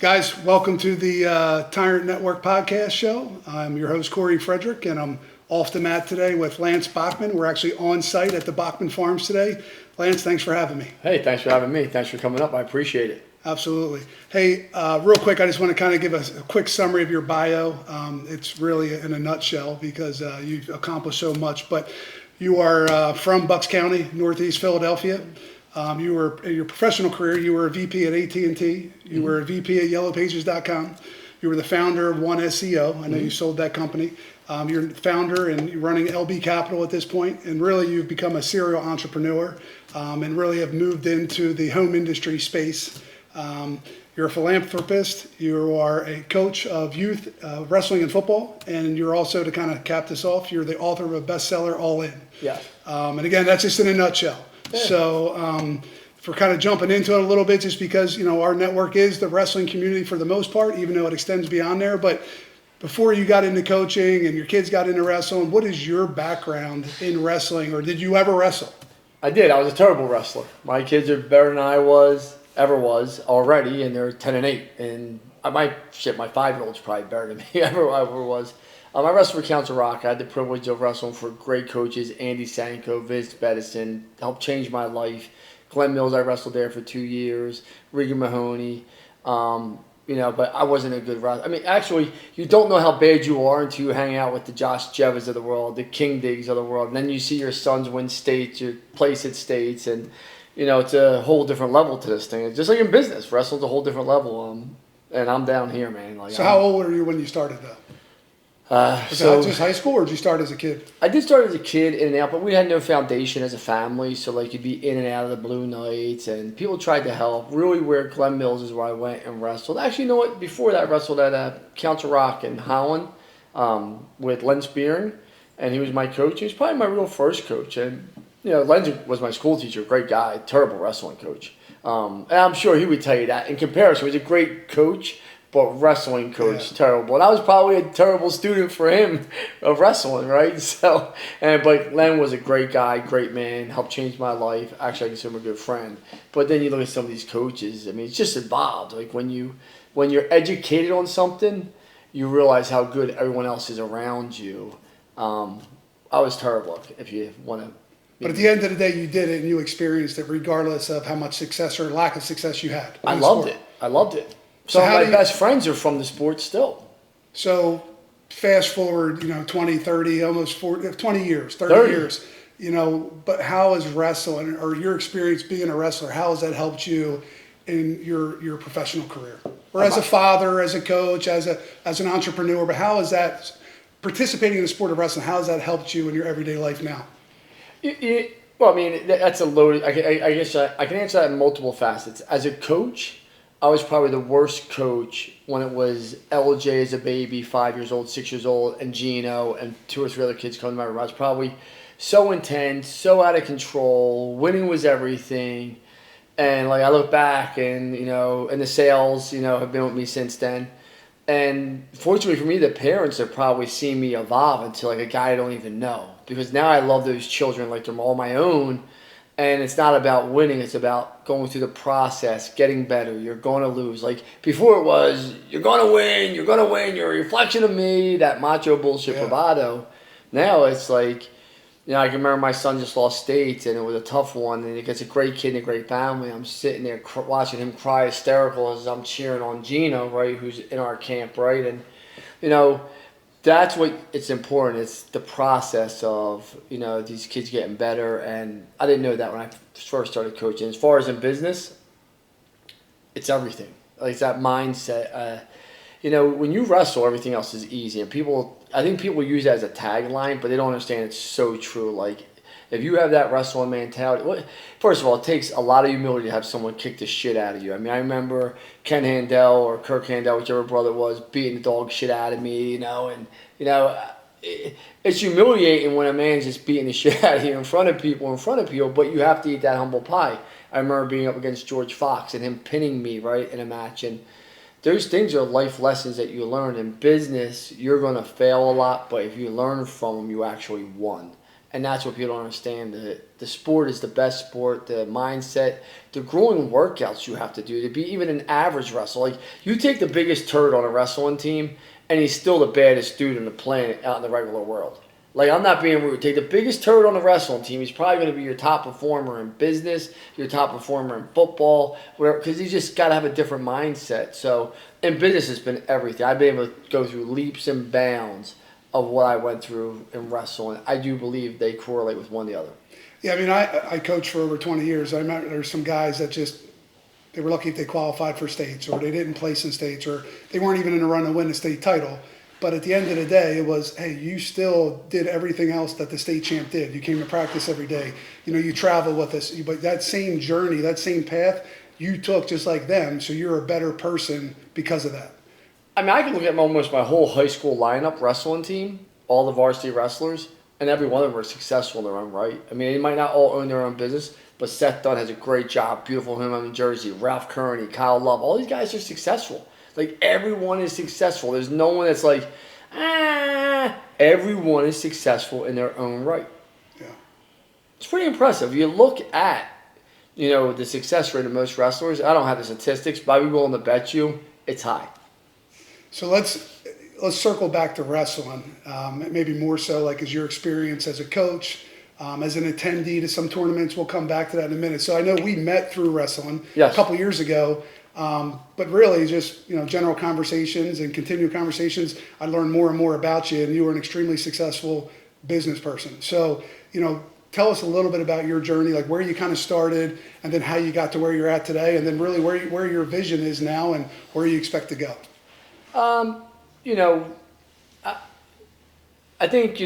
Guys, welcome to the Tyrant Network Podcast show. I'm your host, Corey Frederick, and I'm off the mat today with Lance Bachmann. We're actually on site at the Bachmann Farms today. Lance, thanks for having me. Hey, thanks for having me. Thanks for coming up. I appreciate it. Absolutely. Hey, real quick, I just want to kind of give a quick summary of your bio. It's really in a nutshell because you've accomplished so much, but you are from Bucks County, Northeast Philadelphia. You were in your professional career. You were a VP at AT&T. You were a VP at YellowPages.com. You were the founder of One SEO. I know you sold that company. You're the founder and you're running LB Capital at this point. And really, you've become a serial entrepreneur and really have moved into the home industry space. You're a philanthropist. You are a coach of youth wrestling and football, and you're also, to kind of cap this off, you're the author of a bestseller, All In. Yeah. And again, that's just in a nutshell. Yeah. So for kind of jumping into it a little bit, just because, you know, our network is the wrestling community for the most part, even though it extends beyond there. But before you got into coaching and your kids got into wrestling, what is your background in wrestling, or did you ever wrestle? I did. I was a terrible wrestler. My kids are better than I ever was already, and they're 10 and 8. And my 5-year-old's probably better than me ever was. I wrestled for Council Rock. I had the privilege of wrestling for great coaches, Andy Sanko, Vince Bedison, helped change my life. Glenn Mills, I wrestled there for 2 years. Regan Mahoney, but I wasn't a good wrestler. I mean, actually, you don't know how bad you are until you hang out with the Josh Jevas of the world, the King Diggs of the world, and then you see your sons win states, you place at states, and it's a whole different level to this thing. It's just like in business, wrestling's a whole different level. And I'm down here, man. So how old were you when you started, though? Was that just high school, or did you start as a kid? I did start as a kid, in and out, but we had no foundation as a family, so you'd be in and out of the Blue Knights, and people tried to help. Really, where Glenn Mills is where I went and wrestled. Actually, you know what? Before that, I wrestled at Council Rock in Holland with Lance Bachmann, and he was my coach. He was probably my real first coach, and Lance was my school teacher, great guy, terrible wrestling coach. And I'm sure he would tell you that. In comparison, he was a great coach, but wrestling coach, terrible. And I was probably a terrible student for him of wrestling, right? So, but Len was a great guy, great man, helped change my life. Actually, I consider him a good friend. But then you look at some of these coaches. I mean, it's just involved. Like when you're educated on something, you realize how good everyone else is around you. I was terrible, if you want to. But at the end of the day, you did it and you experienced it regardless of how much success or lack of success you had. I loved it. Some of my best friends are from the sport still. So fast forward, 20, 30, almost 40, 20 years, 30 years, but how has wrestling, or your experience being a wrestler, how has that helped you in your professional career? Or as a father, as a coach, as an entrepreneur, but how has that, participating in the sport of wrestling, how has that helped you in your everyday life now? Well, I mean, that's a loaded, I guess I can answer that in multiple facets. As a coach, I was probably the worst coach when it was LJ as a baby, 5 years old, 6 years old, and Gino and 2 or 3 other kids coming to my room. I was probably so intense, so out of control. Winning was everything. And I look back and, and the sales, have been with me since then. And fortunately for me, the parents have probably seen me evolve into a guy I don't even know. Because now I love those children like they're all my own. And it's not about winning. It's about going through the process, getting better. You're going to lose. Before it was, you're going to win. You're a reflection of me, that macho bullshit bravado. Now it's I can remember my son just lost states, and it was a tough one. And he gets a great kid and a great family. I'm sitting there watching him cry hysterical as I'm cheering on Gino, right, who's in our camp, right? And, that's what it's important. It's the process of, these kids getting better. And I didn't know that when I first started coaching. As far as in business, it's everything. It's that mindset. When you wrestle, everything else is easy. And I think people use that as a tagline, but they don't understand it's so true. If you have that wrestling mentality, first of all, it takes a lot of humility to have someone kick the shit out of you. I mean, I remember Ken Handel or Kirk Handel, whichever brother it was, beating the dog shit out of me, it's humiliating when a man's just beating the shit out of you in front of people, but you have to eat that humble pie. I remember being up against George Fox and him pinning me, right, in a match, and those things are life lessons that you learn. In business, you're going to fail a lot, but if you learn from them, you actually won. And that's what people don't understand. The sport is the best sport. The mindset, the grueling workouts you have to do to be even an average wrestler. Like, you take the biggest turd on a wrestling team, and he's still the baddest dude on the planet out in the regular world. Like, I'm not being rude. Take the biggest turd on the wrestling team. He's probably going to be your top performer in business, your top performer in football, whatever, because you just got to have a different mindset. So, in business, it's been everything. I've been able to go through leaps and bounds of what I went through in wrestling. I do believe they correlate with one the other. Yeah, I mean, I coached for over 20 years. I remember there's some guys that they were lucky if they qualified for states, or they didn't place in states, or they weren't even in a run to win a state title. But at the end of the day, it was, hey, you still did everything else that the state champ did. You came to practice every day. You travel with us. But that same journey, that same path, you took just like them. So you're a better person because of that. I mean, I can look at almost my whole high school lineup wrestling team, all the varsity wrestlers, and every one of them are successful in their own right. I mean, they might not all own their own business, but Seth Dunn has a great job. Beautiful home in Jersey. Ralph Kearney, Kyle Love. All these guys are successful. Like, everyone is successful. There's no one that's like, Everyone is successful in their own right. Yeah. It's pretty impressive. You look at, the success rate of most wrestlers. I don't have the statistics, but I'd be willing to bet you it's high. So let's circle back to wrestling. Maybe more so like as your experience as a coach, as an attendee to some tournaments. We'll come back to that in a minute. So I know we met through wrestling a couple years ago, but really just general conversations and continued conversations. I learned more and more about you, and you were an extremely successful business person. So tell us a little bit about your journey, like where you kind of started, and then how you got to where you're at today, and then really where your vision is now and where you expect to go. I think,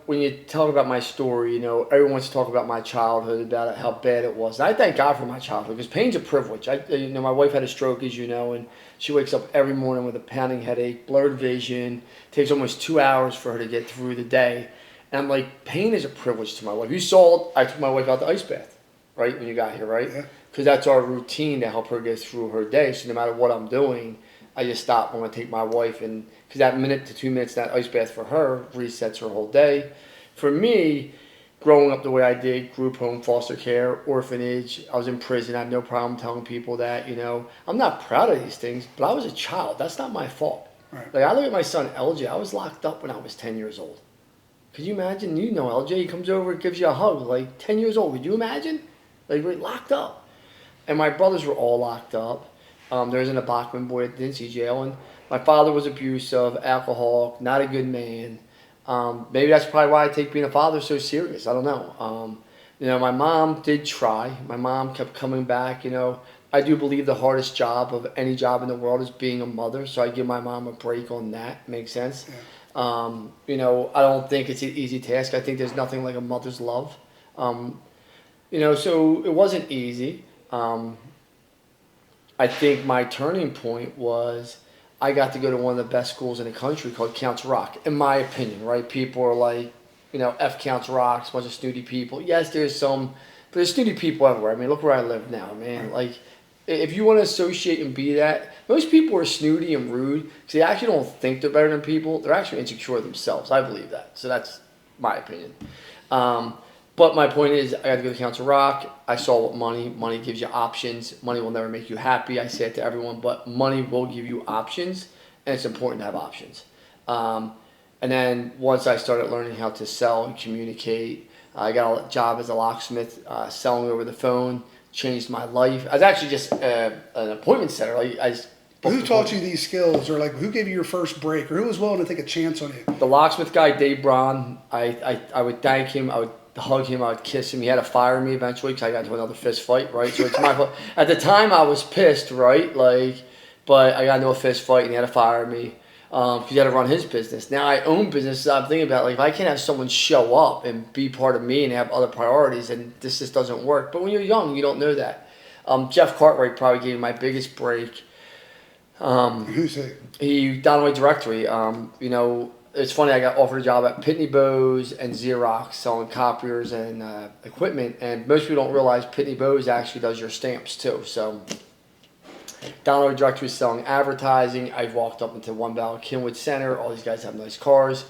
when you talk about my story, everyone wants to talk about my childhood, about it, how bad it was. And I thank God for my childhood, because pain's a privilege. My wife had a stroke, as you know, and she wakes up every morning with a pounding headache, blurred vision. It takes almost 2 hours for her to get through the day. And I'm like, pain is a privilege to my wife. You saw, I took my wife out the ice bath, right, when you got here, right? Yeah. Because that's our routine to help her get through her day. So no matter what I'm doing, I just stop when I take my wife, and because that minute to 2 minutes, that ice bath for her resets her whole day. For me, growing up the way I did, group home, foster care, orphanage, I was in prison. I have no problem telling people that, I'm not proud of these things, but I was a child. That's not my fault. Right. Like, I look at my son, LJ. I was locked up when I was 10 years old. Could you imagine? LJ, he comes over, gives you a hug, like 10 years old. Could you imagine? Like, we're locked up. And my brothers were all locked up. There wasn't a Bachmann boy at the NC jail, and my father was abusive, alcoholic, not a good man. Maybe that's probably why I take being a father so serious. I don't know. My mom did try. My mom kept coming back. I do believe the hardest job of any job in the world is being a mother, so I give my mom a break on that. Makes sense. Yeah. I don't think it's an easy task. I think there's nothing like a mother's love. So it wasn't easy. I think my turning point was I got to go to one of the best schools in the country called Counts Rock, in my opinion, right? People are like, F Counts Rock, a bunch of snooty people. Yes, there's snooty people everywhere. I mean, look where I live now, man. Like, if you want to associate and be that, most people are snooty and rude because they actually don't think they're better than people. They're actually insecure themselves. I believe that. So that's my opinion. But my point is, I got to go to Council Rock. I saw what money gives you options. Money will never make you happy. I say it to everyone, but money will give you options, and it's important to have options. And then once I started learning how to sell and communicate, I got a job as a locksmith, selling over the phone, changed my life. I was actually just an appointment setter. Who taught you these skills, or who gave you your first break, or who was willing to take a chance on you? The locksmith guy, Dave Braun. I would thank him. I would hug him. I would kiss him. He had to fire me eventually because I got into another fist fight, right? So it's my fault. At the time, I was pissed, right? But I got into a fist fight and he had to fire me because he had to run his business. Now I own businesses. I'm thinking about if I can't have someone show up and be part of me and have other priorities, and this just doesn't work. But when you're young, you don't know that. Jeff Cartwright probably gave me my biggest break. Who's he? He down my directory. It's funny, I got offered a job at Pitney Bowes and Xerox selling copiers and equipment, and most people don't realize Pitney Bowes actually does your stamps too. So down my directory selling advertising. I walked up into One Ballot Kinwood Center. All these guys have nice cars.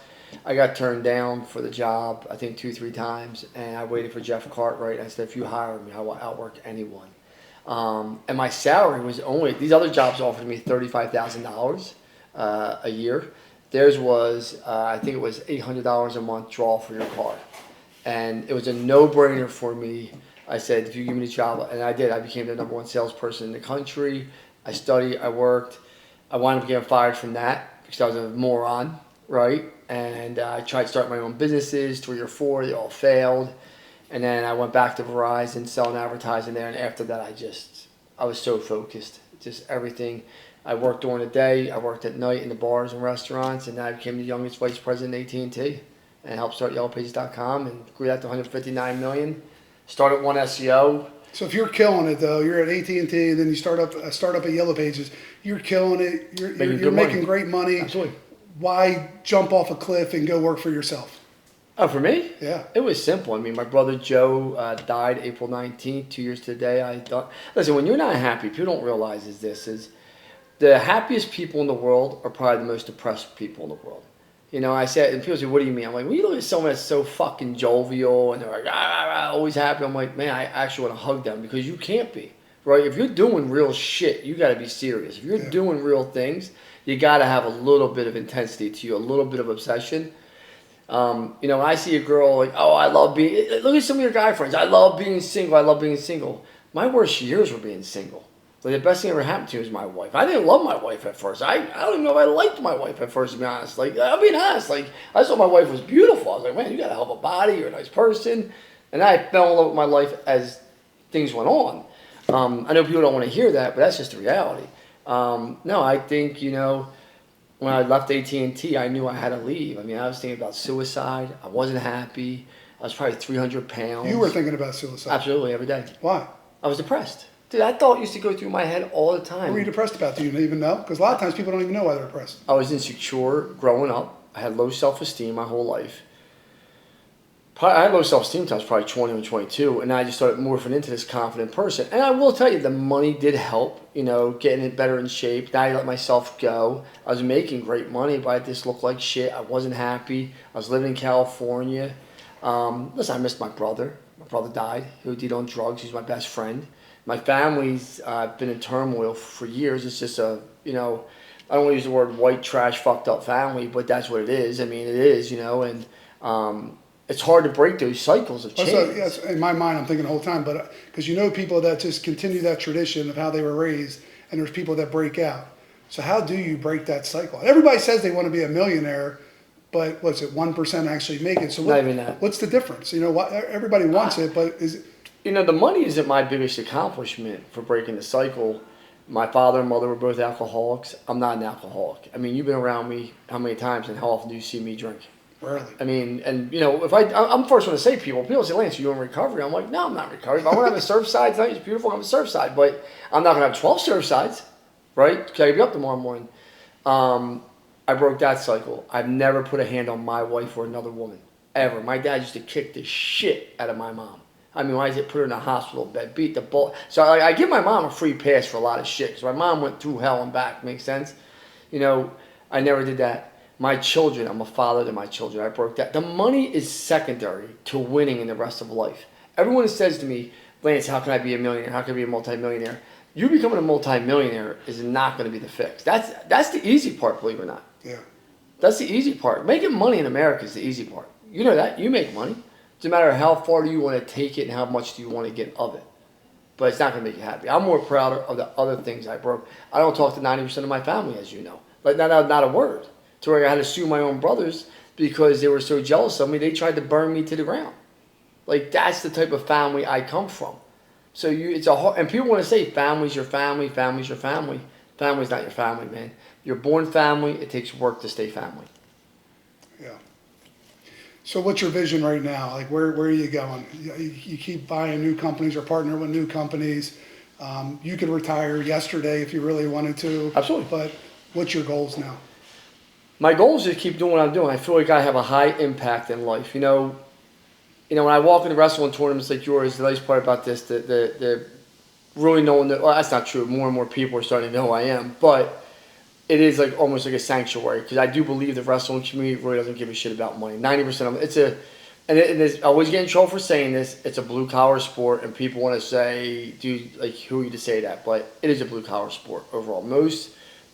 I got turned down for the job, I think 2-3 times, and I waited for Jeff Cartwright. I said, if you hire me, I will outwork anyone. And my salary was only, these other jobs offered me $35,000 a year. Theirs was, I think it was $800 a month draw for your car. And it was a no-brainer for me. I said, if you give me the job, and I did. I became the #1 salesperson in the country. I studied, I worked. I wound up getting fired from that because I was a moron, right? And I tried to start my own businesses, 3 or 4, they all failed. And then I went back to Verizon, selling advertising there. And after that, I was so focused. Just everything. I worked during the day. I worked at night in the bars and restaurants. And then I became the youngest vice president at AT&T and helped start YellowPages.com and grew that to $159 million. Started one SEO. So if you're killing it though, you're at AT&T, and then you start up at Yellow Pages. You're killing it. You're making great money. Absolutely. Why jump off a cliff and go work for yourself? Oh, for me? Yeah. It was simple. I mean, my brother Joe died April 19th, 2 years to the day. Listen, when you're not happy, people don't realize is the happiest people in the world are probably the most depressed people in the world. You know, I said, and people say, what do you mean? I'm like, when you look at someone that's so fucking jovial and they're like, always happy, I'm like, man, I actually want to hug them because you can't be, right? If you're doing real shit, you got to be serious. If you're doing real things, you got to have a little bit of intensity to you, a little bit of obsession. You know, when I see a girl like, oh, I love being, look at some of your guy friends. I love being single. My worst years were being single. Like the best thing ever happened to me was my wife. I didn't love my wife at first. I don't even know if I liked my wife at first, to be honest. Like, I'm being honest. Like, I thought my wife was beautiful. I was like, man, you got a hell of a body. You're a nice person. And I fell in love with my life as things went on. I know people don't want to hear that, but that's just the reality. No, I think, you know, when I left AT&T, I knew I had to leave. I mean, I was thinking about suicide. I wasn't happy. I was probably 300 pounds. You were thinking about suicide? Absolutely, every day. Why? I was depressed. Dude, that thought used to go through my head all the time. What were you depressed about? Do you even know? Because a lot of times people don't even know why they're depressed. I was insecure growing up. I had low self-esteem my whole life. I had low self-esteem until I was probably 20 or 22, and I just started morphing into this confident person. And I will tell you, the money did help, you know, getting it better in shape. Now I let myself go. I was making great money, but I just looked like shit. I wasn't happy. I was living in California. Listen, I missed my brother. My brother died. He OD'd on drugs. He's my best friend. My family's been in turmoil for years. It's just a, you know, I don't want to use the word white trash, fucked up family, but that's what it is. I mean, it is, you know, and it's hard to break those cycles of change. Also, yes, in my mind, I'm thinking the whole time, but because you know people that just continue that tradition of how they were raised, and there's people that break out. So how do you break that cycle? Everybody says they want to be a millionaire, but what's it, 1% actually make it? So Not even that. What's the difference? You know, everybody wants it, but is it? You know, the money isn't my biggest accomplishment for breaking the cycle. My father and mother were both alcoholics. I'm not an alcoholic. I mean, you've been around me how many times, and how often do you see me drink? Rarely. I mean, and you know, I'm the first one to say people say, Lance, are you in recovery? I'm like, no, I'm not in recovery. If I want to have a Surfside tonight, it's beautiful, I'm a Surfside. But I'm not going to have 12 Surfsides, right? Because I'll be up tomorrow morning. I broke that cycle. I've never put a hand on my wife or another woman, ever. My dad used to kick the shit out of my mom. I mean, when I put her in a hospital bed, beat the bull. So I give my mom a free pass for a lot of shit because my mom went through hell and back. Makes sense? You know, I never did that. My children, I'm a father to my children. I broke that. The money is secondary to winning in the rest of life. Everyone says to me, Lance, how can I be a millionaire? How can I be a multimillionaire? You becoming a multimillionaire is not going to be the fix. That's the easy part, believe it or not. Yeah. That's the easy part. Making money in America is the easy part. You know that. You make money. It's a matter of how far do you want to take it and how much do you want to get of it. But it's not going to make you happy. I'm more proud of the other things I broke. I don't talk to 90% of my family, as you know. Like, not a word. To where I had to sue my own brothers because they were so jealous of me, they tried to burn me to the ground. Like, that's the type of family I come from. So it's a hard, and people want to say family's your family, family's your family. Family's not your family, man. You're born family. It takes work to stay family. Yeah. So what's your vision right now? Like, where are you going? You keep buying new companies or partner with new companies. You could retire yesterday if you really wanted to. Absolutely. But what's your goals now? My goal is to keep doing what I'm doing. I feel like I have a high impact in life. You know, when I walk into wrestling tournaments like yours, the nice part about this, the really knowing that, well, that's not true. More and more people are starting to know who I am. But it is like almost like a sanctuary because I do believe the wrestling community really doesn't give a shit about money. 90% of it, I always get in trouble for saying this. It's a blue collar sport, and people want to say, "Dude, like who are you to say that?" But it is a blue collar sport overall. Most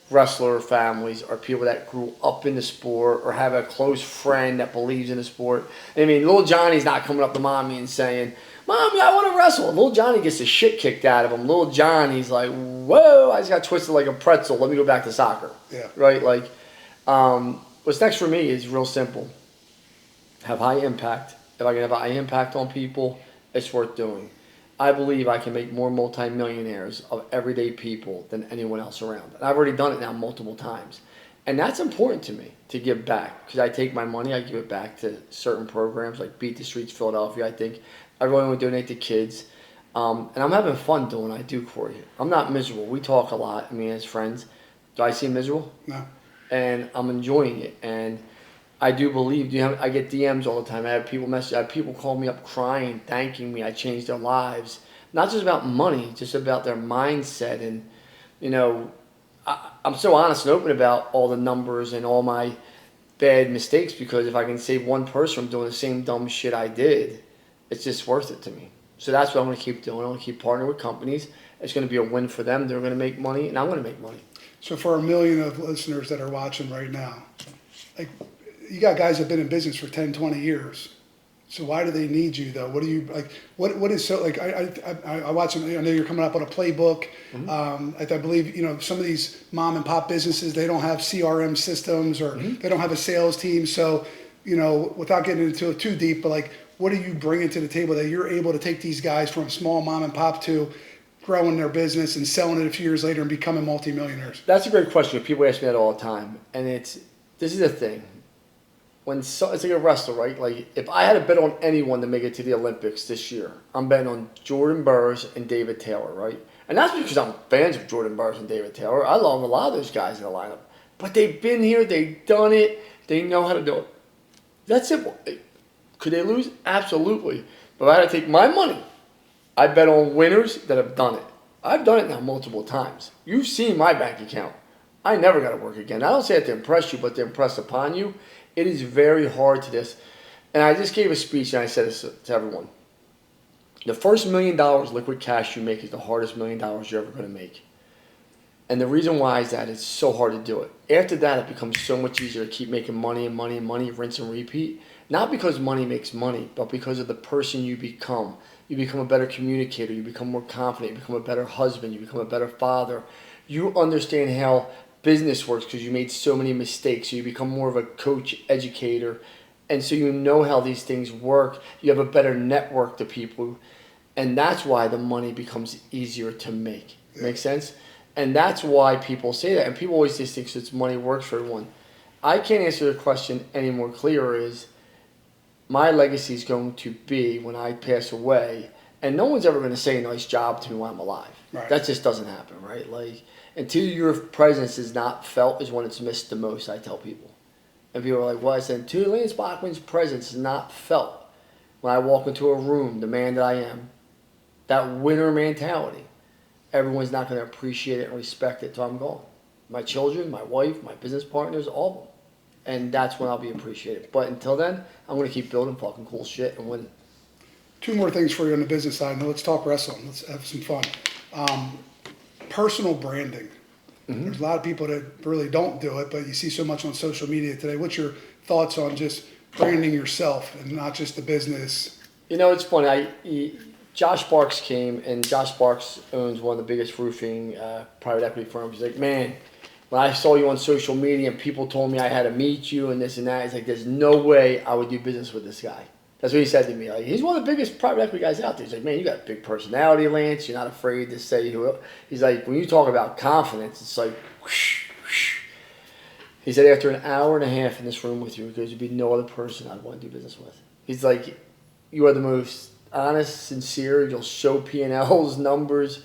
wrestler families are people that grew up in the sport or have a close friend that believes in the sport. I mean, little Johnny's not coming up to mommy and saying, "Mommy, I want to wrestle." Little Johnny gets the shit kicked out of him. Little Johnny's like, "Whoa, I just got twisted like a pretzel. Let me go back to soccer." Yeah. Right? Like, what's next for me is real simple. Have high impact. If I can have high impact on people, it's worth doing. I believe I can make more multimillionaires of everyday people than anyone else around. And I've already done it now multiple times. And that's important to me, to give back. Because I take my money, I give it back to certain programs like Beat the Streets Philadelphia. I think I really want to donate to kids. And I'm having fun doing what I do, Corey. I'm not miserable. We talk a lot, I mean, as friends. Do I seem miserable? No. And I'm enjoying it. And I do believe, I get DMs all the time. I have people message. I have people call me up crying, thanking me. I changed their lives. Not just about money, just about their mindset. And, I'm so honest and open about all the numbers and all my bad mistakes because if I can save one person from doing the same dumb shit I did, it's just worth it to me. So that's what I'm going to keep doing. I'm going to keep partnering with companies. It's going to be a win for them. They're going to make money, and I'm going to make money. So for 1 million of listeners that are watching right now, like, you got guys that have been in business for 10, 20 years. So why do they need you though? What do you like? What is so like? I watch them. I know you're coming up on a playbook. Mm-hmm. I believe some of these mom and pop businesses, they don't have CRM systems or they don't have a sales team. So without getting into it too deep, but like, what are you bringing to the table that you're able to take these guys from small mom and pop to growing their business and selling it a few years later and becoming multimillionaires? That's a great question. People ask me that all the time, and this is the thing. It's like a wrestler, right? Like, if I had to bet on anyone to make it to the Olympics this year, I'm betting on Jordan Burroughs and David Taylor, right? And that's because I'm fans of Jordan Burroughs and David Taylor. I love a lot of those guys in the lineup. But they've been here, they've done it, they know how to do it. That's simple. Could they lose? Absolutely. But if I had to take my money, I bet on winners that have done it. I've done it now multiple times. You've seen my bank account. I never got to work again. I don't say it to impress you, but to impress upon you. It is very hard to this. And I just gave a speech and I said this to everyone. The first $1 million liquid cash you make is the hardest $1 million you're ever going to make. And the reason why is that it's so hard to do it. After that, it becomes so much easier to keep making money and money and money, rinse and repeat. Not because money makes money, but because of the person you become. You become a better communicator. You become more confident. You become a better husband. You become a better father. You understand how business works because you made so many mistakes. So you become more of a coach, educator. And so you know how these things work. You have a better network to people. And that's why the money becomes easier to make. Make sense? And that's why people say that. And people always just think it's money works for everyone. I can't answer the question any more clearer is my legacy is going to be when I pass away. And no one's ever going to say a nice job to me while I'm alive. Right. That just doesn't happen, right? Like, until your presence is not felt is when it's missed the most, I tell people. And people are like, well, I said, until Lance Bachmann's presence is not felt when I walk into a room, the man that I am, that winner mentality, everyone's not going to appreciate it and respect it until I'm gone. My children, my wife, my business partners, all of them. And that's when I'll be appreciated. But until then, I'm going to keep building fucking cool shit and winning. 2 more things for you on the business side. Now let's talk wrestling. Let's have some fun. Personal branding. Mm-hmm. There's a lot of people that really don't do it, but you see so much on social media today. What's your thoughts on just branding yourself and not just the business? It's funny. Josh Sparks came, and Josh Sparks owns one of the biggest roofing private equity firms. He's like, man, when I saw you on social media and people told me I had to meet you and this and that, he's like, there's no way I would do business with this guy. That's what he said to me. Like, he's one of the biggest private equity guys out there. He's like, man, you got a big personality, Lance. You're not afraid to say who. He's like, when you talk about confidence, it's like, whoosh, whoosh. He said, after an hour and a half in this room with you, there'd be no other person I'd want to do business with. He's like, you are the most honest, sincere. You'll show P&Ls, numbers,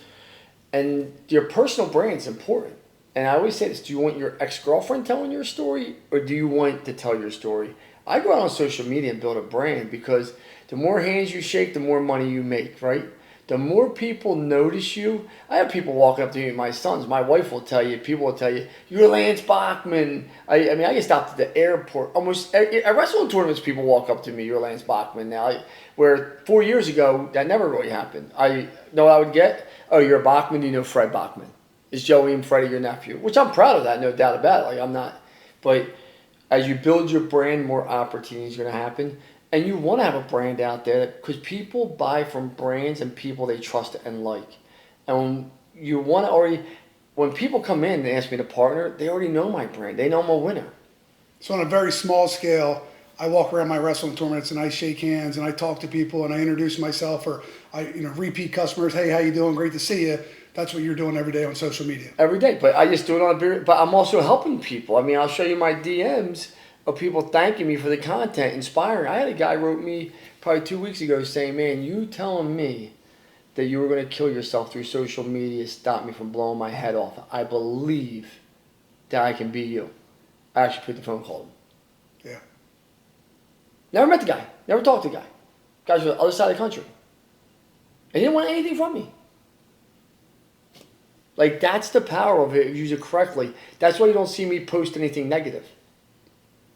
and your personal brand's important. And I always say this: do you want your ex-girlfriend telling your story, or do you want to tell your story? I go out on social media and build a brand because the more hands you shake, the more money you make, right? The more people notice you, I have people walking up to me, my sons, my wife will tell you, people will tell you, you're Lance Bachmann. I mean, I get stopped at the airport. Almost at wrestling tournaments, people walk up to me, you're Lance Bachmann now. Where 4 years ago, that never really happened. I know what I would get? Oh, you're a Bachmann, you know Fred Bachmann. Is Joey and Freddie your nephew? Which I'm proud of that, no doubt about it. Like, I'm not. But as you build your brand, more opportunities are going to happen. And you want to have a brand out there because people buy from brands and people they trust and like. And when you want to already, when people come in and ask me to partner, they already know my brand. They know I'm a winner. So on a very small scale, I walk around my wrestling tournaments and I shake hands and I talk to people and I introduce myself, or I repeat customers. Hey, how you doing? Great to see you. That's what you're doing every day on social media. Every day, but I just do it on a very, but I'm also helping people. I mean, I'll show you my DMs of people thanking me for the content, inspiring. I had a guy wrote me probably 2 weeks ago saying, man, you telling me that you were going to kill yourself through social media stopped me from blowing my head off. I believe that I can be you. I actually picked the phone call. Yeah. Never met the guy. Never talked to the guy. Guys from the other side of the country. And he didn't want anything from me. Like, that's the power of it if you use it correctly. That's why you don't see me post anything negative.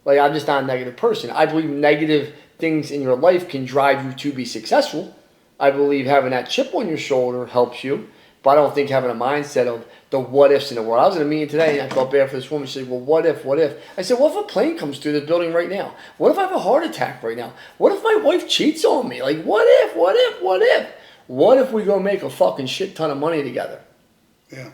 Like, I'm just not a negative person. I believe negative things in your life can drive you to be successful. I believe having that chip on your shoulder helps you. But I don't think having a mindset of the what ifs in the world. I was in a meeting today and I felt bad for this woman. She said, well, what if, what if? I said, what if a plane comes through the building right now? What if I have a heart attack right now? What if my wife cheats on me? Like, what if, what if, what if? What if we go make a fucking shit ton of money together? Yeah.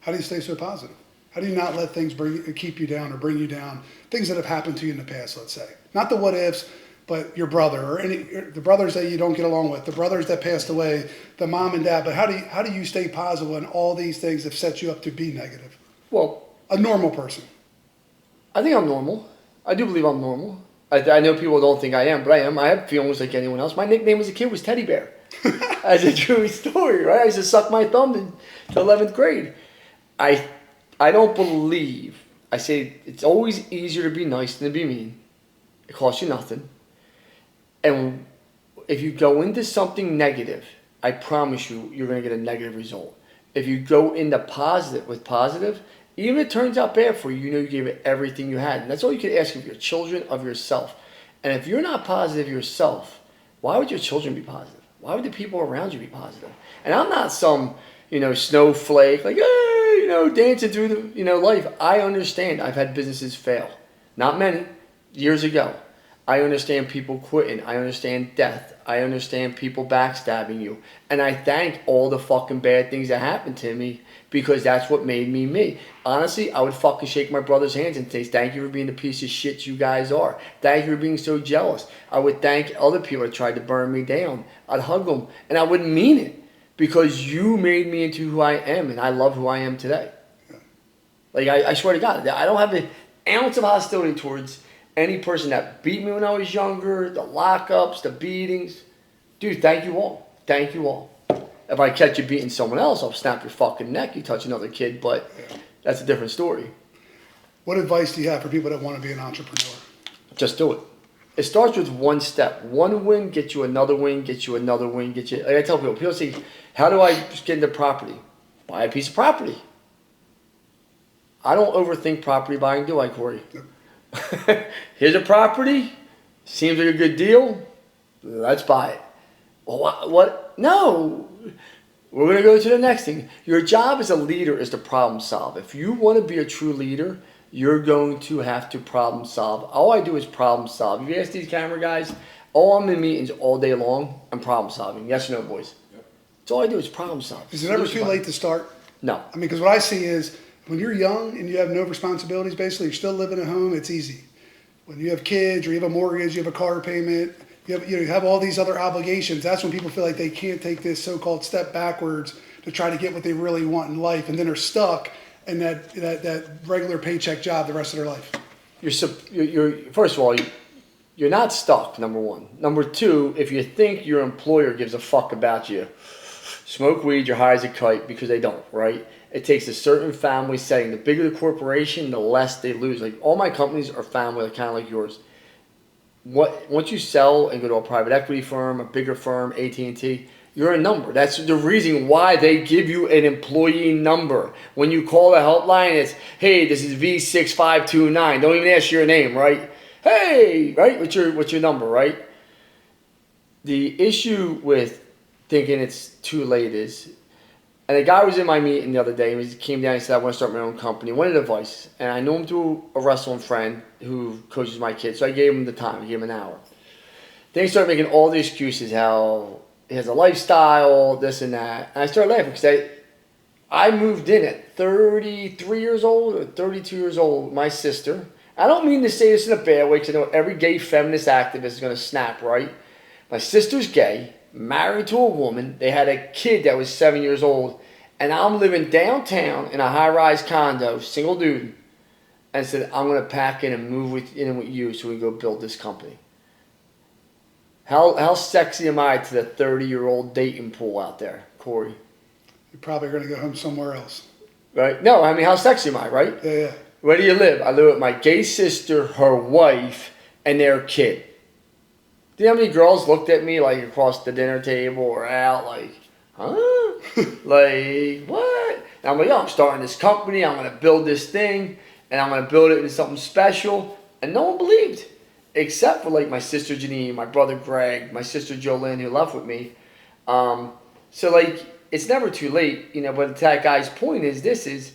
How do you stay so positive? How do you not let things keep you down or bring you down? Things that have happened to you in the past, let's say. Not the what ifs, but your brother or the brothers that you don't get along with, the brothers that passed away, the mom and dad. But how do you stay positive when all these things have set you up to be negative? Well, a normal person. I think I'm normal. I do believe I'm normal. I know people don't think I am, but I am. I have feelings like anyone else. My nickname as a kid was Teddy Bear. That's a true story, right? I used to suck my thumb in the 11th grade. I don't believe, I say it's always easier to be nice than to be mean. It costs you nothing. And if you go into something negative, I promise you, you're going to get a negative result. If you go into positive with positive, even if it turns out bad for you, you know you gave it everything you had. And that's all you can ask of your children, of yourself. And if you're not positive yourself, why would your children be positive? Why would the people around you be positive? And I'm not some, snowflake, like, hey, dancing through the, life. I understand. I've had businesses fail. Not many. Years ago. I understand people quitting. I understand death. I understand people backstabbing you. And I thank all the fucking bad things that happened to me because that's what made me me. Honestly, I would fucking shake my brother's hands and say, thank you for being the piece of shit you guys are. Thank you for being so jealous. I would thank other people that tried to burn me down. I'd hug them. And I wouldn't mean it because you made me into who I am and I love who I am today. Like, I swear to God, I don't have an ounce of hostility towards any person that beat me when I was younger, the lockups, the beatings. Dude, thank you all. Thank you all. If I catch you beating someone else, I'll snap your fucking neck. You touch another kid, but that's a different story. What advice do you have for people that want to be an entrepreneur? Just do it. It starts with one step. One win gets you another win, gets you another win, gets you... Like I tell people say, how do I just get into property? Buy a piece of property. I don't overthink property buying, do I, Corey? Yep. Here's a property. Seems like a good deal. Let's buy it. Well, what? No. We're going to go to the next thing. Your job as a leader is to problem solve. If you want to be a true leader, you're going to have to problem solve. All I do is problem solve. If you ask these camera guys, all I'm in meetings all day long, I'm problem solving. Yes or no, boys? Yep. That's all I do is problem solve. Is it ever too late to start? No. I mean, because what I see is when you're young and you have no responsibilities, basically you're still living at home, it's easy. When you have kids or you have a mortgage, you have a car payment, you have all these other obligations, that's when people feel like they can't take this so-called step backwards to try to get what they really want in life, and then are stuck in that regular paycheck job the rest of their life. You're first of all, you're not stuck, number one. Number two, if you think your employer gives a fuck about you, smoke weed, you're high as a kite, because they don't, right? It takes a certain family setting. The bigger the corporation, the less they lose. Like, all my companies are family, kind of like yours. Once you sell and go to a private equity firm, a bigger firm, AT&T, You're a number. That's the reason why they give you an employee number. When you call the helpline, it's, hey, this is V6529. Don't even ask your name, right? Hey, right? What's your number, right? The issue with thinking it's too late is, and a guy was in my meeting the other day, and he came down and said, I want to start my own company. Wanted advice. And I knew him through a wrestling friend who coaches my kids, so I gave him the time. I gave him an hour. Then he started making all the excuses, how he has a lifestyle, this and that. And I started laughing because I moved in at 33 years old or 32 years old, my sister. I don't mean to say this in a bad way because I know every gay feminist activist is going to snap, right? My sister's gay, married to a woman. They had a kid that was 7 years old. And I'm living downtown in a high-rise condo, single dude. And I said, I'm going to pack in and move in with you so we can go build this company. How sexy am I to the 30-year-old dating pool out there, Corey? You're probably going to go home somewhere else. Right? No, I mean, how sexy am I, right? Yeah. Where do you live? I live with my gay sister, her wife, and their kid. Do you know how many girls looked at me like across the dinner table or out like, huh? Like, what? And I'm like, I'm starting this company. I'm going to build this thing, and I'm going to build it into something special. And no one believed. Except for like my sister Janine, my brother Greg, my sister Jolene who left with me. So like it's never too late, but that guy's point is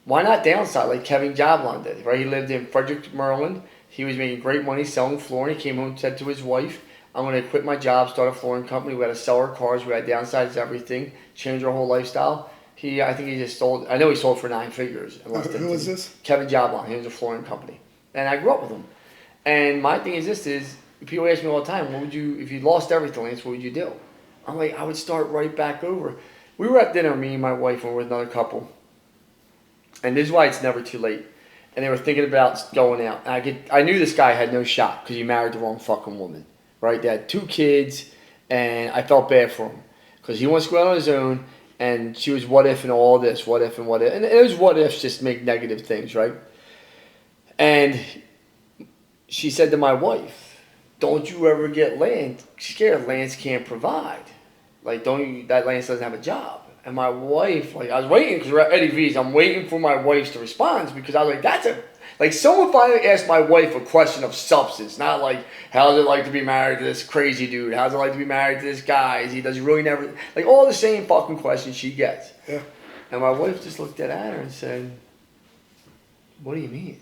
why not downside like Kevin Jablon did, right? He lived in Frederick, Maryland. He was making great money selling flooring. He came home and said to his wife, I'm going to quit my job, start a flooring company. We had to sell our cars. We had to downsize everything, change our whole lifestyle. I think he just sold, I know he sold for 9 figures. Who was this? Kevin Jablon. He was a flooring company. And I grew up with him. And my thing is people ask me all the time, if you lost everything, Lance, what would you do? I'm like, I would start right back over. We were at dinner, me and my wife, and we were with another couple. And this is why it's never too late. And they were thinking about going out. And I knew this guy had no shot because he married the wrong fucking woman, right? They had 2 kids, and I felt bad for him because he wants to go out on his own, and she was what if and all this, what if and what if. And those what ifs just make negative things, right? And she said to my wife, don't you ever get scared Lance can't provide. Like, that Lance doesn't have a job. And my wife, like, I was waiting, because we're at Eddie V's, I'm waiting for my wife to respond, because I was like, someone finally asked my wife a question of substance, not like, how's it like to be married to this crazy dude? How's it like to be married to this guy? Does he really never, like, all the same fucking questions she gets. Yeah. And my wife just looked at her and said, what do you mean?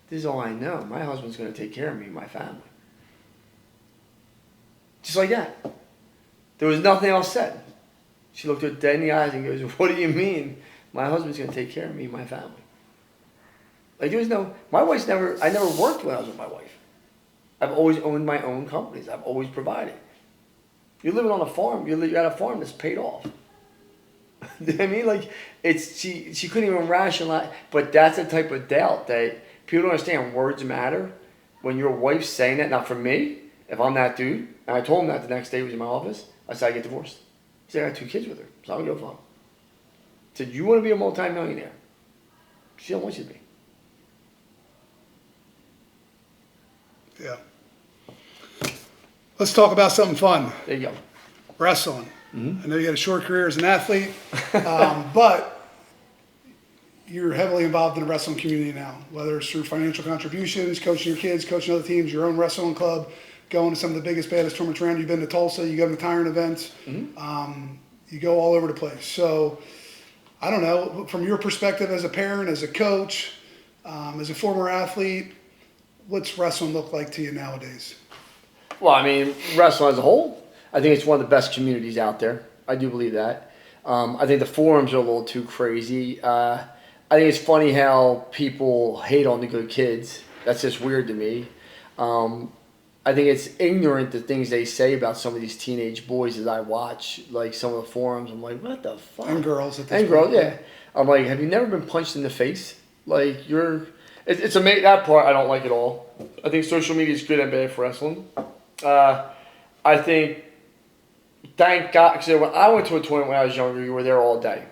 This is all I know. My husband's going to take care of me and my family. Just like that. There was nothing else said. She looked her dead in the eyes and goes, what do you mean? My husband's going to take care of me and my family. Like, I never worked when I was with my wife. I've always owned my own companies. I've always provided. You're living on a farm. You're at a farm that's paid off. You know what I mean? Like, she couldn't even rationalize. But that's the type of doubt that people don't understand. Words matter. When your wife's saying that, now for me, if I'm that dude, and I told him that the next day he was in my office, I said I get divorced. He said I got 2 kids with her, so I don't give a fuck. I said, you want to be a multimillionaire? She don't want you to be. Yeah. Let's talk about something fun. There you go. Wrestling. Mm-hmm. I know you had a short career as an athlete, but you're heavily involved in the wrestling community now, whether it's through financial contributions, coaching your kids, coaching other teams, your own wrestling club, going to some of the biggest, baddest tournaments around. You've been to Tulsa, you go to Tyrant events, you go all over the place. So, I don't know, from your perspective as a parent, as a coach, as a former athlete, what's wrestling look like to you nowadays? Well, I mean, wrestling as a whole, I think it's one of the best communities out there. I do believe that. I think the forums are a little too crazy. I think it's funny how people hate on the good kids. That's just weird to me. I think it's ignorant the things they say about some of these teenage boys as I watch, like some of the forums. I'm like, what the fuck? And girls. And girls, yeah. I'm like, have you never been punched in the face? Like, it's amazing. That part I don't like at all. I think social media is good and bad for wrestling. I think, thank God, because when I went to a tournament when I was younger, you were there all day.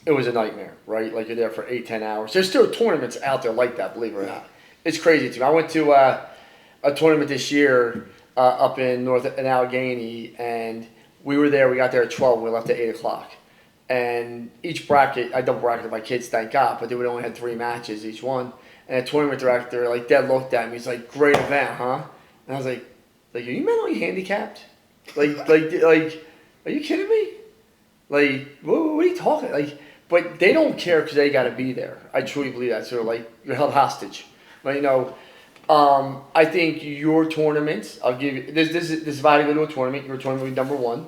It was a nightmare, right? Like, you're there for 8-10 hours. There's still tournaments out there like that, believe it or not. It's crazy to me. I went to a tournament this year. up in Allegheny, and we were there. We got there at 12. We left at 8:00. And each bracket, I double bracketed my kids, thank God, but they would only had 3 matches each one. And the tournament director, like, Dad looked at me. He's like, "Great event, huh?" And I was like, "Are you mentally handicapped? Like, are you kidding me? Like, what are you talking? Like, but they don't care because they got to be there. I truly believe that. So, like, you're held hostage. But I think your tournaments. I'll give you this. This is if I had to go to a tournament. Your tournament would be number 1.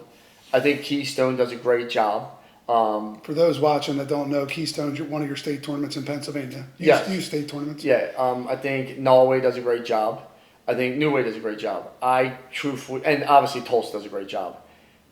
I think Keystone does a great job. For those watching that don't know, Keystone's one of your state tournaments in Pennsylvania. You state tournaments. Yeah. I think Norway does a great job. I think New Way does a great job. And obviously Tulsa does a great job.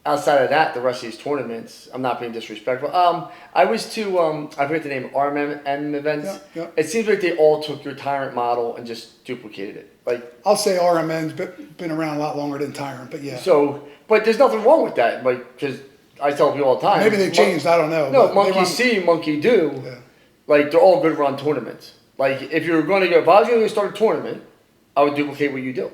Outside of that, the rest of these tournaments, I'm not being disrespectful. I was to, I forget the name, RMM events. Yeah. It seems like they all took your Tyrant model and just duplicated it. Like, I'll say RMN's been around a lot longer than Tyrant, but yeah. So, but there's nothing wrong with that, like, because I tell people all the time. Maybe they changed, I don't know. No, monkey see, monkey do. Yeah. Like, they're all good run tournaments. Like, if I was going to start a tournament, I would duplicate what you do.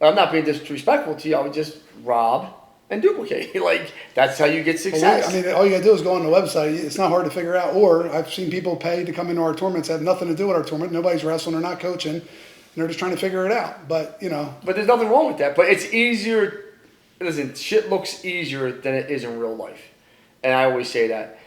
I'm not being disrespectful to you. I would just rob and duplicate. Like, that's how you get success. All you got to do is go on the website. It's not hard to figure out. Or I've seen people pay to come into our tournaments, have nothing to do with our tournament. Nobody's wrestling or not coaching. And they're just trying to figure it out. But, But there's nothing wrong with that. But it's easier. Listen, shit looks easier than it is in real life. And I always say that.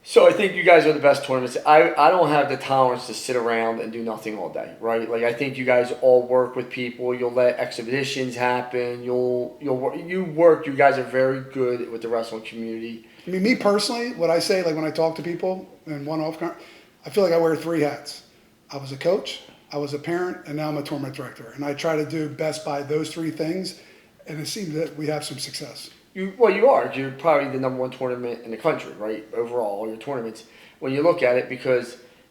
So I think you guys are the best tournaments. I don't have the tolerance to sit around and do nothing all day, right? Like, I think you guys all work with people. You'll let exhibitions happen. You work. You guys are very good with the wrestling community. I mean, me personally, what I say, like when I talk to people in one-off, I feel like I wear 3 hats. I was a coach, I was a parent, and now I'm a tournament director. And I try to do best by those 3 things, and it seems that we have some success. You are. You're probably the number 1 tournament in the country, right? Overall, all your tournaments. When you look at it,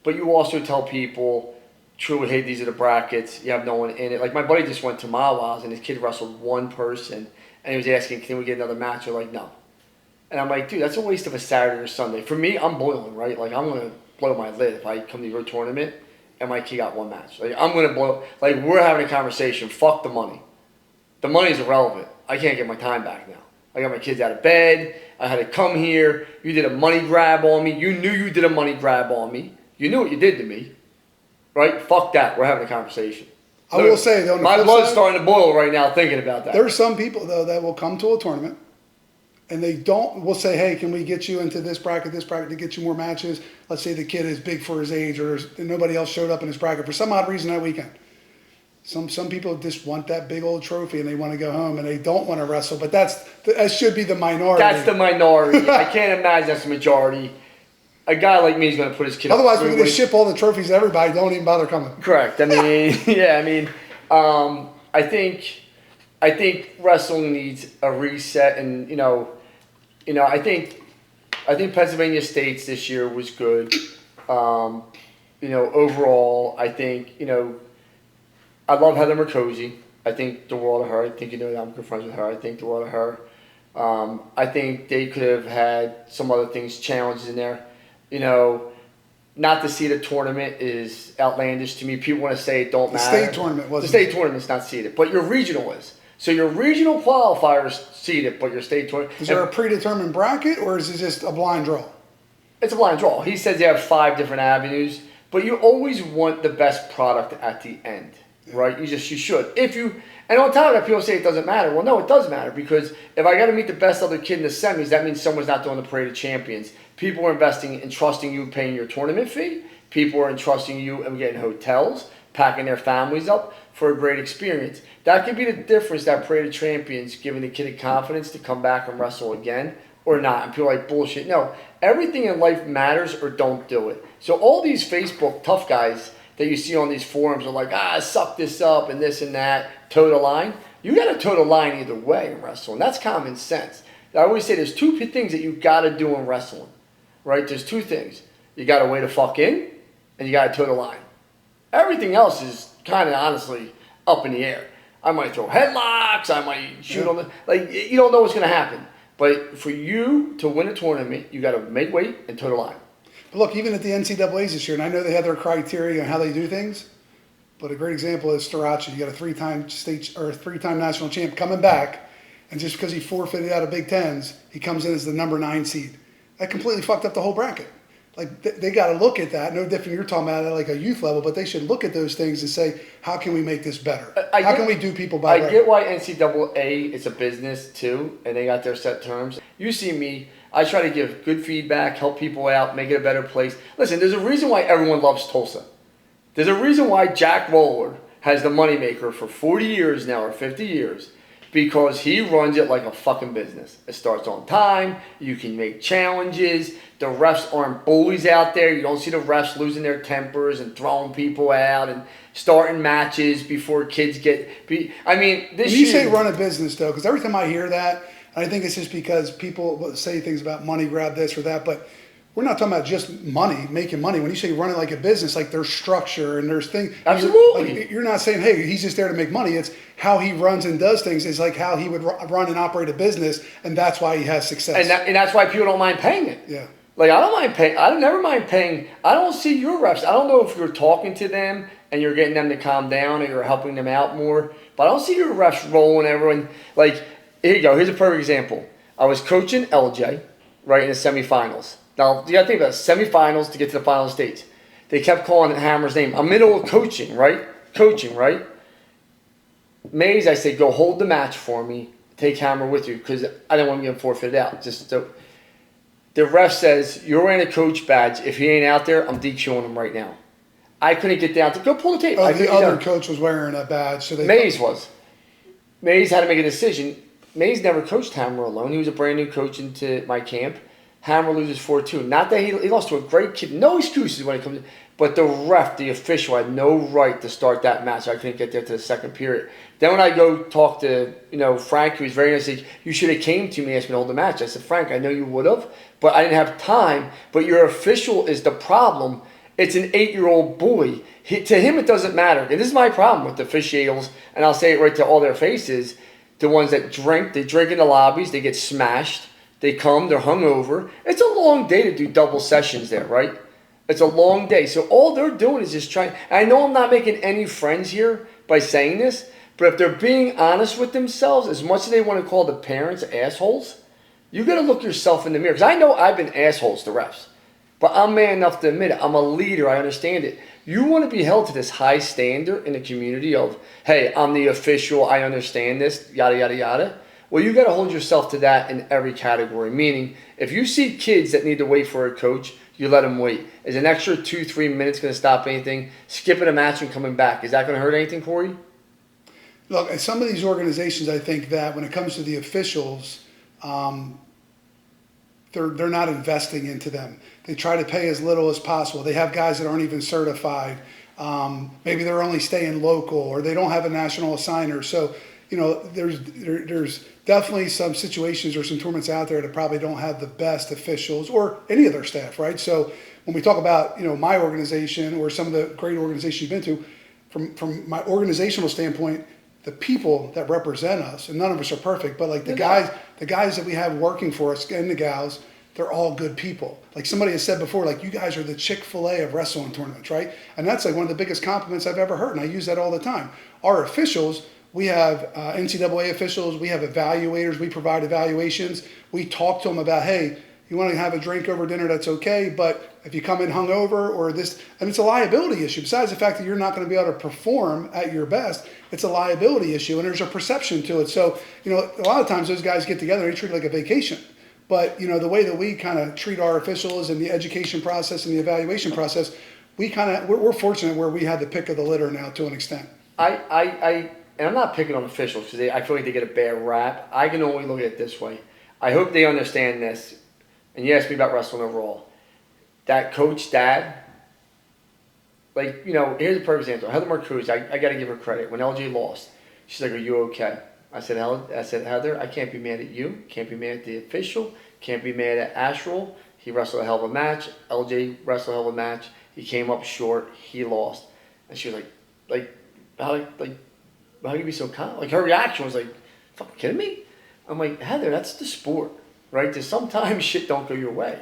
but you also tell people, truly, hey, these are the brackets. You have no one in it. Like, my buddy just went to Mawa's, and his kid wrestled 1 person, and he was asking, can we get another match? They're like, no. And I'm like, dude, that's a waste of a Saturday or Sunday. For me, I'm boiling, right? Like, I'm going to blow my lid if I come to your tournament and my kid got 1 match. Like, I'm going to blow. Like, we're having a conversation. Fuck the money. The money's irrelevant. I can't get my time back now. I got my kids out of bed. I had to come here. You did a money grab on me. You knew you did a money grab on me. You knew what you did to me. Right? Fuck that. We're having a conversation. I will say, though, my blood's starting to boil right now thinking about that. There are some people, though, that will come to a tournament and we'll say, hey, can we get you into this bracket to get you more matches? Let's say the kid is big for his age or nobody else showed up in his bracket for some odd reason that weekend. Some people just want that big old trophy and they want to go home and they don't want to wrestle, but that should be the minority. That's the minority. I can't imagine that's the majority. A guy like me is going to put his kid. Otherwise, we're going to ship all the trophies to everybody. Don't even bother coming. Correct. I mean, yeah. I think wrestling needs a reset, and I think Pennsylvania State's this year was good. Overall, I think I love Heather Mercosi. I think the world of her. I think that I'm good friends with her. I think the world of her. I think they could have had some other things, challenges in there. Not to see the tournament is outlandish to me. People want to say it don't matter. The state tournament wasn't. The state tournament's not seeded, but your regional is. So your regional qualifiers seeded, but your state tournament. Is there a predetermined bracket, or is it just a blind draw? It's a blind draw. He says you have 5 different avenues, but you always want the best product at the end, right? You should. And on top of that, people say it doesn't matter. Well, no, it does matter, because if I got to meet the best other kid in the semis, that means someone's not doing the Parade of Champions. People are investing and trusting you, paying your tournament fee. People are entrusting you and getting hotels, packing their families up for a great experience. That could be the difference, that Parade of Champions, giving the kid a confidence to come back and wrestle again or not. And people are like, bullshit. No, everything in life matters, or don't do it. So all these Facebook tough guys that you see on these forums are like, suck this up and this and that, toe the line. You got to toe the line either way in wrestling. That's common sense. I always say there's 2 things that you got to do in wrestling, right? There's 2 things. You got to weigh the fuck in, and you got to toe the line. Everything else is kind of honestly up in the air. I might throw headlocks. I might shoot on the... Like, you don't know what's going to happen. But for you to win a tournament, you got to make weight and toe the line. But look, even at the NCAAs this year, and I know they have their criteria on how they do things, But a great example is Starace. You got a three-time national champ coming back, and just because he forfeited out of Big Tens, he comes in as the number 9 seed. That completely fucked up the whole bracket. Like they got to look at that. No different. You're talking about it like a youth level, but they should look at those things and say, how can we make this better? How can we do people by? I get why NCAA is a business too, and they got their set terms. You see me. I try to give good feedback, help people out, make it a better place. Listen, there's a reason why everyone loves Tulsa. There's a reason why Jack Roller has the moneymaker for 40 years now or 50 years. Because he runs it like a fucking business. It starts on time. You can make challenges. The refs aren't bullies out there. You don't see the refs losing their tempers and throwing people out and starting matches before kids get. I mean, this. When you say run a business, though, because every time I hear that, I think it's just because people say things about money grab this or that, but we're not talking about just money, making money. When you say run it like a business, like there's structure and there's things. Absolutely. You're not saying, hey, he's just there to make money. It's how he runs and does things. It's like how he would run and operate a business, and that's why he has success. And that's why people don't mind paying it. Yeah. Like, I don't mind paying. I don't never mind paying. I don't see your refs. I don't know if you're talking to them and you're getting them to calm down or you're helping them out more. But I don't see your refs rolling everyone. Like, here you go. Here's a perfect example. I was coaching LJ, right, in the semifinals. Now, you got to think about it, semifinals to get to the final stage. They kept calling Hammer's name. I'm middle of coaching, right? Mays, I say, go hold the match for me. Take Hammer with you because I didn't want to get him forfeited out. Just so. The ref says, you're wearing a coach badge. If he ain't out there, I'm DQing him right now. I couldn't get down to go pull the tape. Oh, the other coach was wearing a badge. So Mays was. Mays had to make a decision. Mays never coached Hammer alone. He was a brand new coach into my camp. Hammer loses 4-2. Not that he lost to a great kid. No excuses when it comes to, but the ref, the official, had no right to start that match. I couldn't get there to the second period. Then when I go talk to, Frank, who was very nice, said, you should have came to me and asked me to hold the match. I said, Frank, I know you would have, but I didn't have time. But your official is the problem. It's an 8-year-old boy. To him, it doesn't matter. And this is my problem with the officiators, and I'll say it right to all their faces. The ones that drink, they drink in the lobbies, they get smashed. They come, they're hungover. It's a long day to do double sessions there, right? It's a long day. So all they're doing is just trying. I know I'm not making any friends here by saying this, but if they're being honest with themselves, as much as they want to call the parents assholes, you got to look yourself in the mirror. Because I know I've been assholes to refs, but I'm man enough to admit it. I'm a leader. I understand it. You want to be held to this high standard in the community of, hey, I'm the official. I understand this, yada, yada, yada. Well, you got to hold yourself to that in every category. Meaning, if you see kids that need to wait for a coach, you let them wait. Is an extra 2-3 minutes going to stop anything? Skipping a match and coming back, is that going to hurt anything, Corey? Look, at some of these organizations, I think that when it comes to the officials, they're not investing into them. They try to pay as little as possible. They have guys that aren't even certified. Maybe they're only staying local, or they don't have a national assigner. So, there's definitely some situations or some tournaments out there that probably don't have the best officials or any of their staff, right? So when we talk about, my organization or some of the great organizations you've been to, from my organizational standpoint, the people that represent us, and none of us are perfect, but like the guys that we have working for us and the gals, they're all good people. Like somebody has said before, like, you guys are the Chick-fil-A of wrestling tournaments, right? And that's like one of the biggest compliments I've ever heard, and I use that all the time. Our officials, we have NCAA officials, we have evaluators, we provide evaluations. We talk to them about, hey, you want to have a drink over dinner, that's okay, but if you come in hungover or this, and it's a liability issue. Besides the fact that you're not going to be able to perform at your best, it's a liability issue, and there's a perception to it. So, a lot of times those guys get together and they treat it like a vacation. But, the way that we kind of treat our officials and the education process and the evaluation process, we're fortunate where we had the pick of the litter now to an extent. And I'm not picking on officials because I feel like they get a bad rap. I can only look at it this way. I hope they understand this. And you asked me about wrestling overall. That coach, dad, here's a perfect example. Heather Marcuse, I got to give her credit. When LJ lost, she's like, are you okay? I said, Heather, I can't be mad at you. Can't be mad at the official. Can't be mad at Astral. He wrestled a hell of a match. LJ wrestled a hell of a match. He came up short. He lost. And she was how can you be so calm? Like, her reaction was like, fucking kidding me? I'm like, Heather, that's the sport, right? There's sometimes shit don't go your way.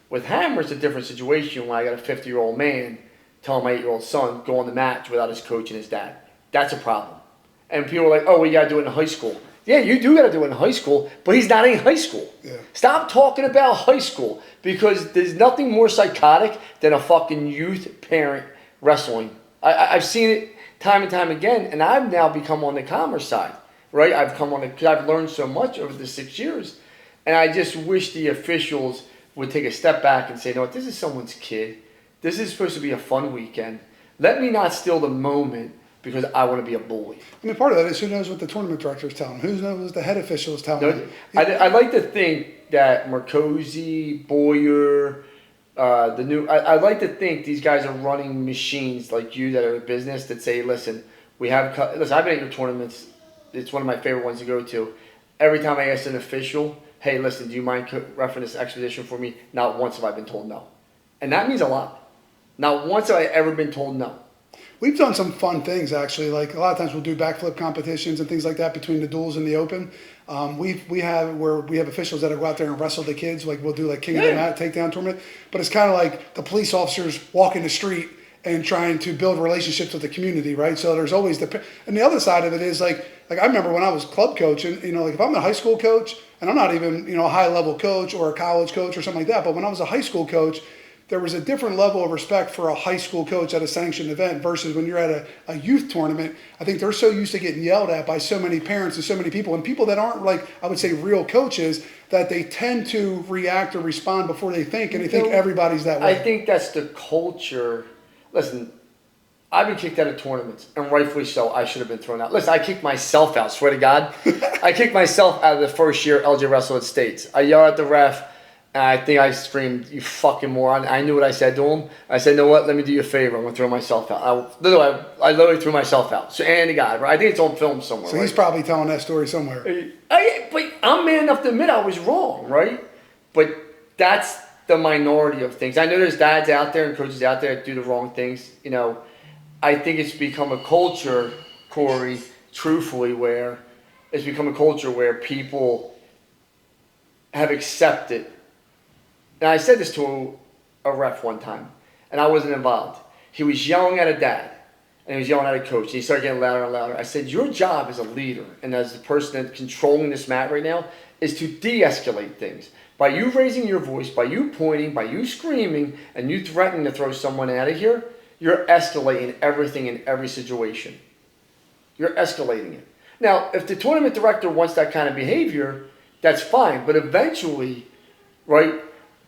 With Hammer, it's a different situation when I got a 50-year-old man telling my 8-year-old son go on the mat without his coach and his dad. That's a problem. And people are like, oh, well, you got to do it in high school. Yeah, you do got to do it in high school, but he's not in high school. Yeah. Stop talking about high school, because there's nothing more psychotic than a fucking youth parent wrestling. I've seen it time and time again, and I've now become on the commerce side, right? I've learned so much over the 6 years, and I just wish the officials would take a step back and say, no, this is someone's kid. This is supposed to be a fun weekend. Let me not steal the moment because I want to be a bully. I mean, part of that is who knows what the tournament director is telling them? Who knows what the head official is telling them? I like to think that Marcosi, Boyer, I like to think these guys are running machines like you that are in business that say, listen, I've been at your tournaments. It's one of my favorite ones to go to. Every time I ask an official, hey, listen, do you mind referencing this expedition for me? Not once have I been told no. And that means a lot. Not once have I ever been told no. We've done some fun things, actually. Like, a lot of times we'll do backflip competitions and things like that between the duels and the open. We have officials that go out there and wrestle the kids. Like, we'll do like King of the Mat takedown tournament. But it's kind of like the police officers walking the street and trying to build relationships with the community, right? So there's always and the other side of it is like I remember when I was club coaching, like if I'm a high school coach and I'm not even, a high level coach or a college coach or something like that, but when I was a high school coach, there was a different level of respect for a high school coach at a sanctioned event versus when you're at a youth tournament. I think they're so used to getting yelled at by so many parents and so many people, and people that aren't, like, I would say, real coaches, that they tend to react or respond before they think, and they think everybody's that way. I think that's the culture. Listen, I've been kicked out of tournaments, and rightfully so. I should have been thrown out. Listen, I kicked myself out, swear to God. I kicked myself out of the first year LJ wrestled at States. I yelled at the ref. And I think I screamed, "You fucking moron." I knew what I said to him. I said, "No, what? Let me do you a favor. I'm going to throw myself out." I literally threw myself out. So, and the guy, right? I think it's on film somewhere. So he's probably telling that story somewhere. But I'm man enough to admit I was wrong, right? But that's the minority of things. I know there's dads out there and coaches out there that do the wrong things. I think it's become a culture, Corey, truthfully, where it's become a culture where people have accepted. And I said this to a ref one time, and I wasn't involved. He was yelling at a dad, and he was yelling at a coach, and he started getting louder and louder. I said, your job as a leader and as the person that's controlling this mat right now is to de-escalate things. By you raising your voice, by you pointing, by you screaming, and you threatening to throw someone out of here, you're escalating everything in every situation. You're escalating it. Now, if the tournament director wants that kind of behavior, that's fine. But eventually, right,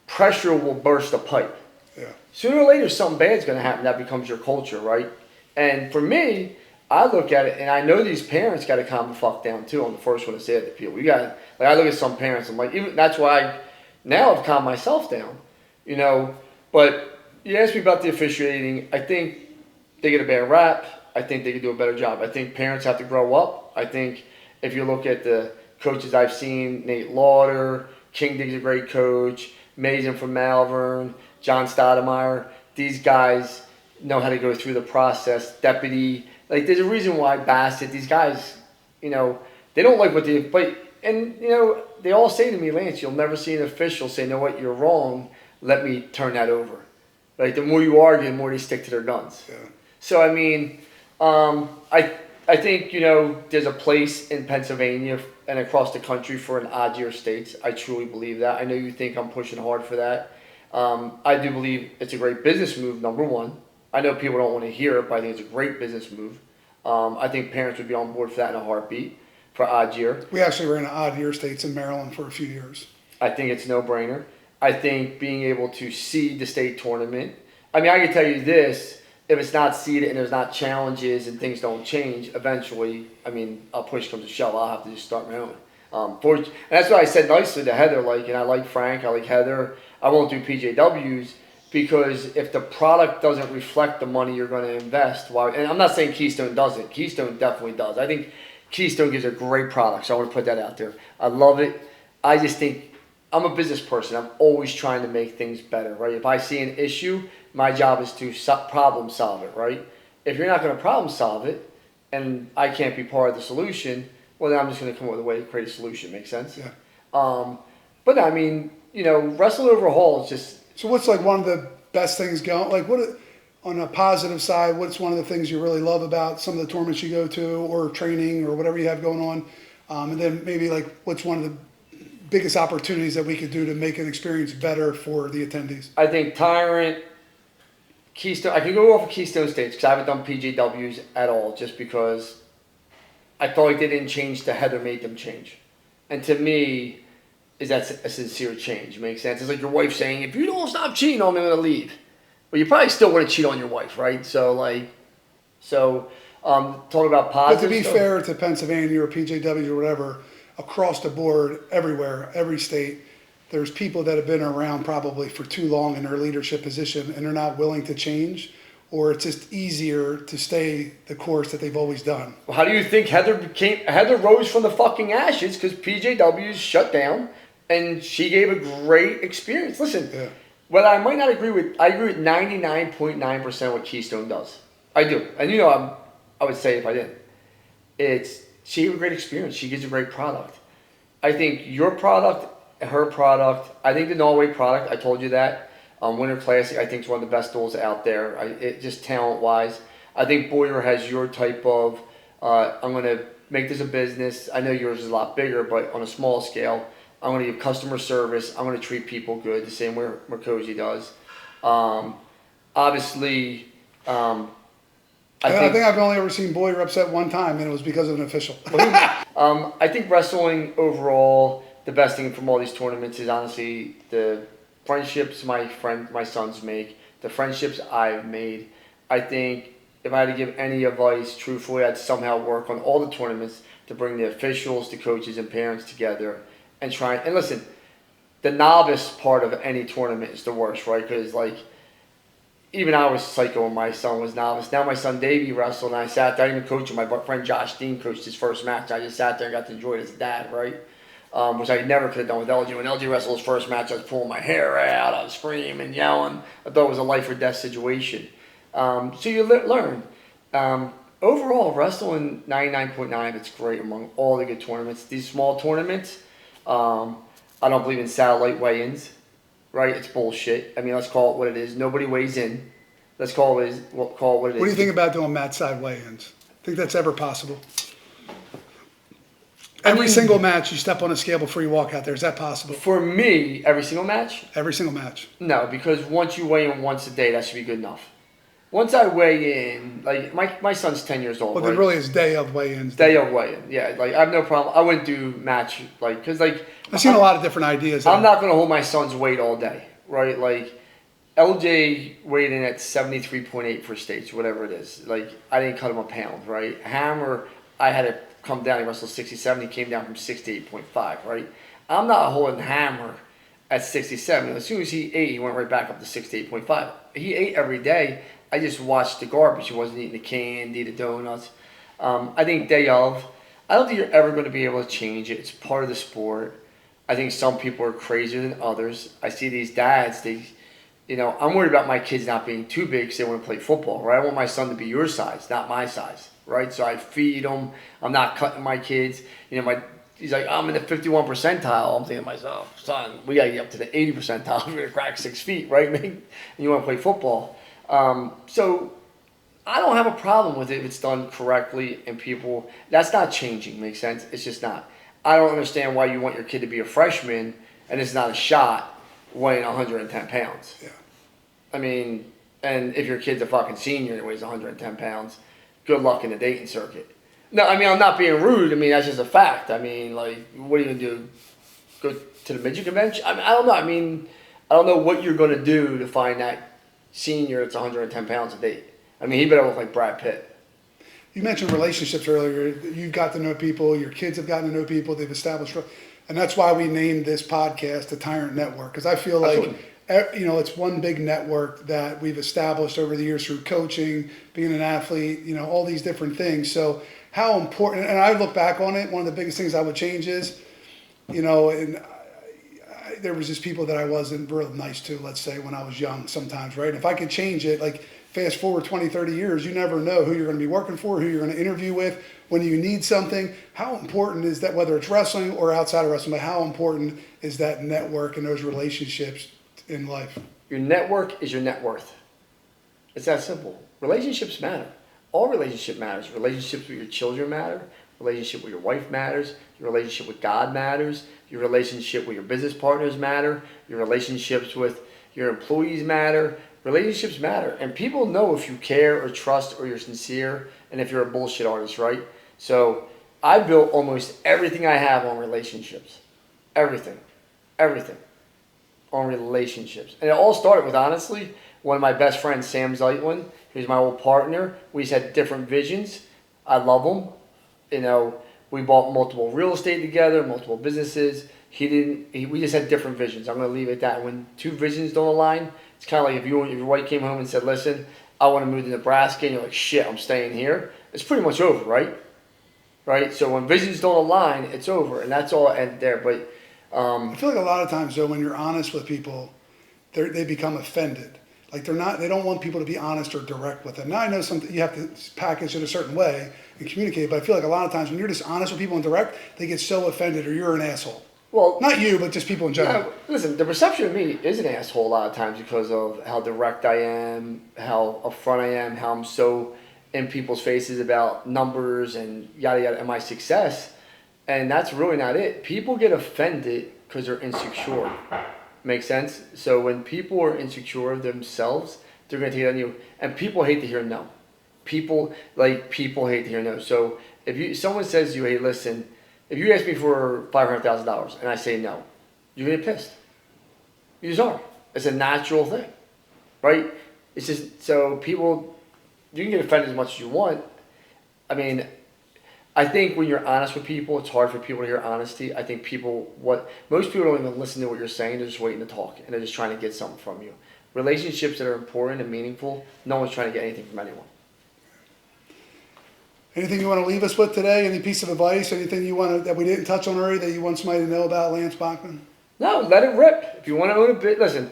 pressure will burst a pipe. Yeah. Sooner or later, something bad's going to happen. That becomes your culture, right? And for me, I look at it, and I know these parents got to calm the fuck down too. I'm the first one to say it to people. I look at some parents, I'm like, even that's why now I've calmed myself down, But you asked me about the officiating. I think they get a bad rap. I think they could do a better job. I think parents have to grow up. I think if you look at the coaches I've seen, Nate Lauder, King Dig's a great coach, Mason from Malvern, John Stoudemire, these guys know how to go through the process. Deputy, there's a reason why Bassett, these guys, they don't like what they, they all say to me, Lance, you'll never see an official say, know what, you're wrong, let me turn that over. Like, the more you argue, the more they stick to their guns. Yeah. So, I think, there's a place in Pennsylvania and across the country for an odd year states. I truly believe that. I know you think I'm pushing hard for that. I do believe it's a great business move, number one. I know people don't want to hear it, but I think it's a great business move. I think parents would be on board for that in a heartbeat for odd year. We actually ran odd year states in Maryland for a few years. I think it's no-brainer. I think being able to seed the state tournament. I can tell you this. If it's not seeded and there's not challenges and things don't change, eventually, I'll push comes to shove. I'll have to just start my own. And that's what I said nicely to Heather. And I like Frank. I like Heather. I won't do PJWs because if the product doesn't reflect the money you're going to invest, and I'm not saying Keystone doesn't. Keystone definitely does. I think Keystone gives a great product, so I want to put that out there. I love it. I just think I'm a business person. I'm always trying to make things better, right? If I see an issue, my job is to problem solve it, right? If you're not going to problem solve it, and I can't be part of the solution, well, then I'm just going to come up with a way to create a solution. Make sense? Yeah. But wrestling overhaul is just. So what's one of the best things going? on a positive side, what's one of the things you really love about some of the tournaments you go to or training or whatever you have going on? And then maybe like what's one of the biggest opportunities that we could do to make an experience better for the attendees? I think Tyrant, Keystone, I can go off of Keystone States because I haven't done PJWs at all just because I felt like they didn't change till Heather made them change. And to me, is that a sincere change? Makes sense? It's like your wife saying, if you don't stop cheating on me, I'm going to leave. Well, you probably still want to cheat on your wife, right? So, talk about positive. But to be fair to Pennsylvania or PJW or whatever, across the board, everywhere, every state, there's people that have been around probably for too long in their leadership position and they're not willing to change, or it's just easier to stay the course that they've always done. Well, how do you think Heather rose from the fucking ashes? Because PJW's shut down and she gave a great experience. Listen. Yeah. Well, I might not agree with. I agree with 99.9% what Keystone does. I do, and I would say if I didn't, she gave a great experience. She gives a great product. I think your product, her product. I think the Norway product. I told you that. Winter Classic. I think is one of the best duels out there. Just talent wise. I think Boyer has your type of. I'm going to make this a business. I know yours is a lot bigger, but on a small scale. I'm going to give customer service. I'm going to treat people good, the same way Mercosi does. Obviously, I think I've only ever seen Boyer upset one time, and it was because of an official. I think wrestling overall, the best thing from all these tournaments is honestly the friendships my sons make, the friendships I've made. I think if I had to give any advice, truthfully, I'd somehow work on all the tournaments to bring the officials, the coaches, and parents together. And listen, the novice part of any tournament is the worst, right? Because even I was psycho when my son was novice. Now my son Davey wrestled, and I sat there. I didn't even coach him. My friend Josh Dean coached his first match. I just sat there and got to enjoy it as a dad, right? Which I never could have done with LG. When LG wrestled his first match, I was pulling my hair out. I was screaming, yelling. I thought it was a life or death situation. So you learn. Overall, wrestling 99.9, it's great among all the good tournaments. These small tournaments. I don't believe in satellite weigh-ins, right? It's bullshit. I mean, let's call it what it is. Nobody weighs in. Let's call it what it is. What do you think about doing mat side weigh-ins? Think that's ever possible? Every single match, you step on a scale before you walk out there. Is that possible? For me, every single match? Every single match. No, because once you weigh in once a day, that should be good enough. Once I weigh in, my son's 10 years old. Well, right? then really it's day of weigh-ins. Day of weigh-in, yeah. I have no problem. I wouldn't do match, because I've seen a lot of different ideas. I'm not going to hold my son's weight all day, right? LJ weighed in at 73.8 for states, whatever it is. I didn't cut him a pound, right? Hammer, I had to come down. He wrestled 67. He came down from 68.5, right? I'm not holding Hammer at 67. As soon as he ate, he went right back up to 68.5. He ate every day. I just watched the garbage. He wasn't eating the candy, the donuts. I think day of, I don't think you're ever going to be able to change it. It's part of the sport. I think some people are crazier than others. I see these dads, I'm worried about my kids not being too big because they want to play football, right? I want my son to be your size, not my size, right? So I feed them. I'm not cutting my kids. He's like, I'm in the 51 percentile. I'm thinking to myself, son, we got to get up to the 80 percentile. We're going to crack 6 feet, right? And you want to play football. So I don't have a problem with it if it's done correctly and people, that's not changing, makes sense? It's just not. I don't understand why you want your kid to be a freshman and it's not a shot weighing 110 pounds. Yeah. I mean, and if your kid's a fucking senior and weighs 110 pounds, good luck in the dating circuit. No, I mean, I'm not being rude. I mean, that's just a fact. I mean, what are you going to do? Go to the midget convention? I mean, I don't know. I mean, I don't know what you're going to do to find that senior that's 110 pounds a date. I mean, he better look like Brad Pitt. You mentioned relationships earlier. You've got to know people. Your kids have gotten to know people. They've established, and that's why we named this podcast the Tyrant Network, because I feel like it's one big network that we've established over the years through coaching, being an athlete, all these different things. So how important, and I look back on it, one of the biggest things I would change is, there was just people that I wasn't real nice to, let's say, when I was young sometimes, right? If I could change it, fast forward 20, 30 years, you never know who you're going to be working for, who you're going to interview with, when you need something. How important is that, whether it's wrestling or outside of wrestling, but how important is that network and those relationships in life? Your network is your net worth. It's that simple. Relationships matter. All relationship matters. Relationships with your children matter. Relationship with your wife matters. Your relationship with God matters. Your relationship with your business partners matter. Your relationships with your employees matter. Relationships matter. And people know if you care or trust or you're sincere and if you're a bullshit artist, right? So I built almost everything I have on relationships. Everything. Everything. On relationships. And it all started with, honestly, one of my best friends, Sam Zeitlin, who's my old partner. We just had different visions. I love him. You know, we bought multiple real estate together, multiple businesses. We just had different visions. I'm going to leave it at that. When two visions don't align, it's kind of like if your wife came home and said, listen, I want to move to Nebraska, and you're like, shit, I'm staying here. It's pretty much over, right? Right? So when visions don't align, it's over. And that's all end there. But I feel like a lot of times, though, when you're honest with people, they become offended. Like they don't want people to be honest or direct with them. Now I know you have to package it a certain way and communicate, but I feel like a lot of times when you're just honest with people and direct, they get so offended or you're an asshole. Well, not you, but just people in general. Yeah, listen, the perception of me is an asshole a lot of times because of how direct I am, how upfront I am, how I'm so in people's faces about numbers and yada yada and my success. And that's really not it. People get offended because they're insecure. Make sense? So when people are insecure themselves, they're going to take it on you. And people hate to hear no. People hate to hear no. So if someone says to you, hey, listen, if you ask me for $500,000 and I say no, you're going to get pissed. You just are. It's a natural thing, right? It's just, so people, you can get offended as much as you want. I mean, I think when you're honest with people, it's hard for people to hear honesty. I think most people don't even listen to what you're saying. They're just waiting to talk, and they're just trying to get something from you. Relationships that are important and meaningful, no one's trying to get anything from anyone. Anything you want to leave us with today? Any piece of advice? Anything that we didn't touch on already that you want somebody to know about Lance Bachmann? No, let it rip. If you want to own a bit, listen,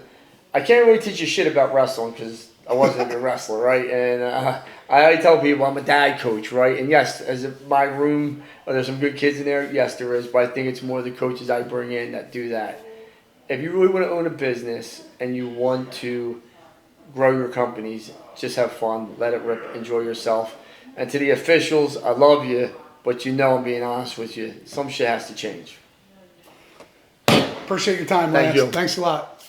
I can't really teach you shit about wrestling because I wasn't a wrestler, right? And I already tell people I'm a dad coach, right? And yes, my room, there's some good kids in there. Yes, there is. But I think it's more the coaches I bring in that do that. If you really want to own a business and you want to grow your companies, just have fun, let it rip, enjoy yourself. And to the officials, I love you, but you know I'm being honest with you. Some shit has to change. Appreciate your time, Lance. Thank you. Thanks a lot.